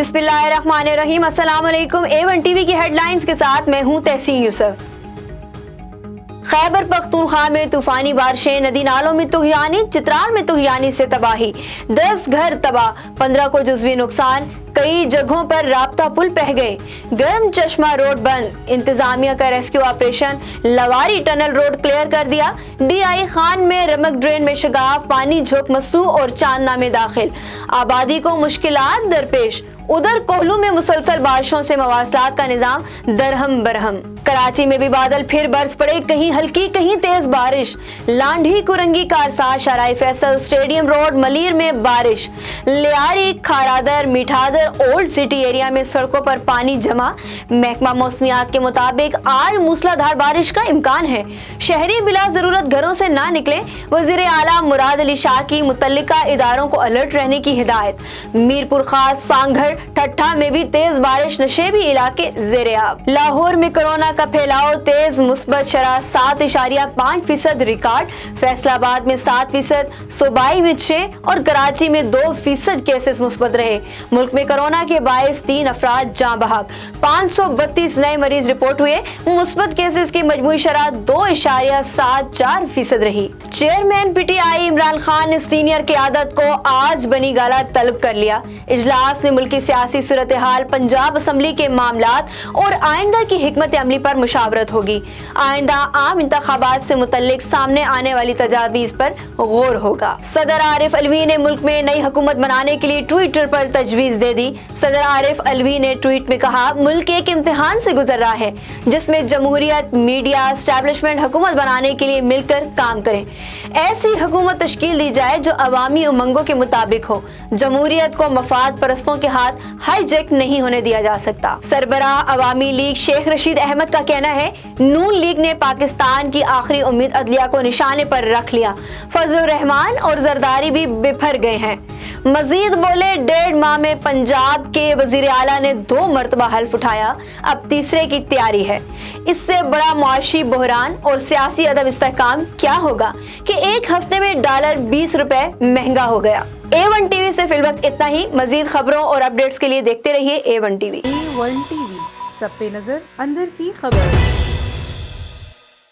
बिस्मिल्लाहिर्रहमानिर्रहीम। अस्सलाम वालेकुम। A1 टीवी की हेडलाइंस के साथ मैं हूं तहसीन यूसुफ। खैबर पख्तूनख्वा में तूफानी बारिशें, नदी नालों में तुगयानी, चित्राल में तुगयानी से तबाही, 10 घर तबाह, 15 को जुज़वी नुकसान, कई जगहों पर राब्ता पुल बह गए, गर्म चश्मा रोड बंद, इंतजामिया का rescue operation, Lowari tunnel road clear कर दिया, DI खान में रमक ड्रेन में शगाफ, पानी झोंक मस्सू और चांदना में दाखिल, आबादी को मुश्किलात दरपेश। उधर कोहलू में मुसलसल बारिशों से मवासलात का निजाम दरहम बरहम। कराची में भी बादल फिर बरस पड़े, कहीं हल्की कहीं तेज बारिश, लांढी कुरंगी कारसा, शराई फैसल, स्टेडियम रोड मलीर में बारिश, Lyari, Kharadar, Mithadar, old city area में सड़कों पर पानी जमा। महकमा मौसमियात के मुताबिक आज मूसलाधार बारिश का इम्कान है। शहरी बिला जरूरत घरों से ना निकले। वजीर आला मुराद अली शाह की मुतल्लिका इदारों को अलर्ट रहने की हिदायत। मीरपुर खास, सांघर, ठट्ठा में भी तेज बारिश, नशेबी इलाके ज़ेरे-आब। लाहौर में कोरोना का फैलाव तेज, मुस्बत शरह 7.5% रिकॉर्ड, फैसलाबाद में 7%, सूबाई में 6 और कराची में 2% केसेस मुस्बत रहे। मुल्क में कोरोना के बायस 3 अफराद जाँ बहक, 532 नए मरीज रिपोर्ट हुए। मुस्बत केसेस की मजमूई शरह 2.74% रही। चेयरमैन PTI इमरान खान ने सीनियर क़यादत को आज बनी गाला तलब कर लिया। इजलास में मुल्की सियासी सूरत हाल, पंजाब असम्बली के मामलात और आइंदा की हिकमत अमली पर मुशावरत होगी। आइंदा आम इंतखाबात से मुतल्लिक सामने आने वाली तजावीज़ पर गौर होगा। सदर आरिफ अलवी ने मुल्क में नई हुकूमत बनाने के लिए ट्विटर पर तजवीज़ दे दी। सदर आरिफ अलवी ने ट्वीट में कहा, मुल्क एक इम्तिहान से गुजर रहा है जिसमें जमहूरियत, मीडिया, एस्टैब्लिशमेंट हुकूमत बनाने के लिए मिलकर काम करें। ऐसी हुकूमत तश्कील दी जाए जो अवामी उमंगों के मुताबिक हो। जमहूरियत को मफाद परस्तों के हाथ हाईजैक नहीं होने दिया जा सकता। सरबराह अवामी लीग शेख रशीद अहमद का कहना है, नून लीग ने पाकिस्तान की आखिरी उम्मीद अदलिया को निशाने पर रख लिया। फजलुर रहमान और जरदारी भी बिफर गए हैं। मजीद बोले, 1.5 माह में पंजाब के वजीर आला ने 2 मरतबा हल्फ उठाया, अब तीसरे की तैयारी है। इससे बड़ा मुआशी बहरान और सियासी अदम इस्तेहकाम क्या होगा कि एक हफ्ते में डॉलर 20 रुपए महंगा हो गया। A1 टीवी से फिलवक्त इतना ही। मजीद खबरों और अपडेट्स के लिए देखते रहिए A1 टीवी। A1 टीवी, सब पे नजर, अंदर की खबर।